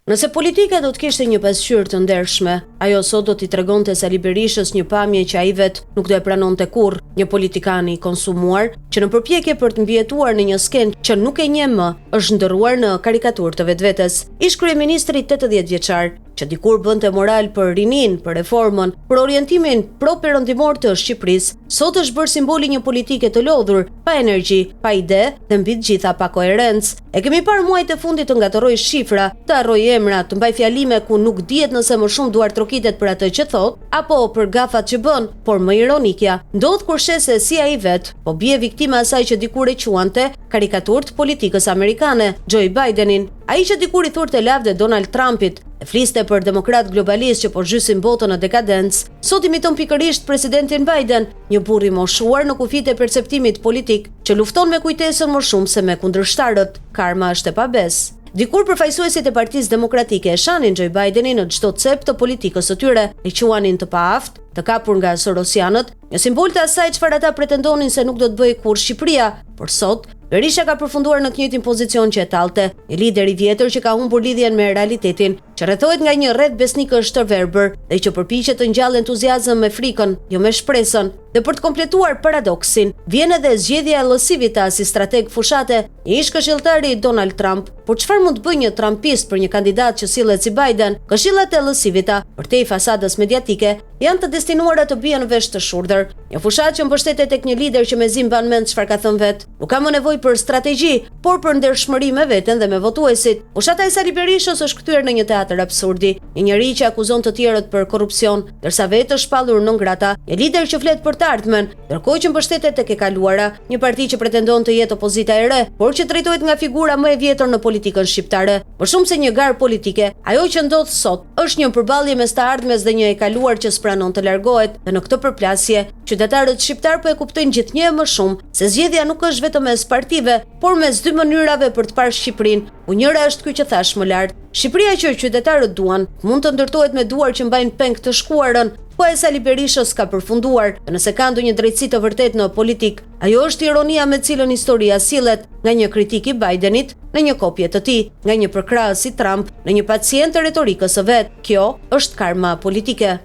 Nëse politika do të kishte një pasqyrë të ndershme, ajo sot do t'i tregonte Sali Berishës një pamje që ai vet nuk do e pranonte kurrë, një politikan i konsumuar që në përpjekje për të mbijetuar në një skenë që nuk e njeh më, është ndërruar në karikaturë të vetvetes. Ish kryeministri 80 vjeçar, që dikur bënte moral për rinin, për reformën, për orientimin pro-perëndimor të Shqipërisë, sot është bërë simboli një politike të lodhur, pa energji, pa ide dhe mbi të gjitha pa koherencë. E kemi parë muajt e fundit të ngatoroj shifra, të harroj emra, të mbaj fjalime ku nuk dihet nëse më shumë duar trokitet për atë që thot, apo për gafat që bën, por më ironikja, ndodh kur shes se si ai vet, po bie viktima asaj që dikur e quante karikaturë të politikës amerikane, Joe Bidenin, ai që dikur i thurte lavde Donald Trumpit, e fliste për demokrat globalist që po zhysin botën në dekadencë, sot imiton pikërisht presidentin Biden, një burr i moshuar në kufijtë e perceptimit politik që lufton me kujtesën më shumë se me kundërshtarët. Karma është e pabes. Dikur përfaqësuesit e Partisë Demokratike e shanin Joe Bidenin në çdo cep të politikës së tyre, e quanin të paaftë, të kapur nga sorosianët, një simbol të asaj çfarë ata pretendonin se nuk do të bëjë kurrë Shqipëria, por sot Berisha ka përfunduar në të njëjtin pozicion që e tallte, një lider i vjetër që ka humbur lidhjen me realitetin, që rrethohet nga një rreth besnikësh të verbër dhe që përpiqet të ngjallë entuziazëm me frikën, jo me shpresën. Dhe për të kompletuar paradoksin, vjen edhe zgjedhja e Lësivitas si strateg fushate, një ish këshilltari i Donald Trump. Por çfarë mund të bëjë një trumpist për një kandidat që sillet si Biden? Këshillat e Lësivita, përtej fasadës mediatike, janë të destinuara të bien në vesh të shurdhër. Një fushat që mbështetet tek një lider që mezi mban mend çfarë ka thënë vet. Nuk ka më nevojë për strategji, por për ndershmëri me veten dhe me votuesit. Fushata e Sali Berishës është kthyer në një teatr absurdi, një njerëz që akuzon të tjerët për korrupsion, ndërsa vetë është shpallur non grata, një lider që flet për të ardhmen, ndërkohë që mbështetet tek e kaluara, një parti që pretendon të jetë opozita e re, por që drejtohet nga figura më e vjetër në politikën shqiptare. Më shumë se një garë politike, ajo që ndodh sot është një përballje mes të ardhmes dhe një e kaluar që s'pranon të largohet, dhe në këtë përplasje, qytetarët shqiptar po e kuptojnë gjithnjë më shumë se zgjedhja nuk është vetëm mes partive, por mes dy mënyrave për të parë Shqipërinë, ku njëra është ky që thash më lart. Shqipëria që qytetarët duan mund të ndërtohet me duar që mbajnë peng të shkuarën, po e Sali Berishës ka përfunduar. Nëse ka ndonjë drejtësi të vërtet në politik, ajo është ironia me cilën historia sillet, nga një kritik i Bidenit në një kopje të tij, nga një përkrahës i Trump në një pacient të retorikës së vet. Kjo është karma politike.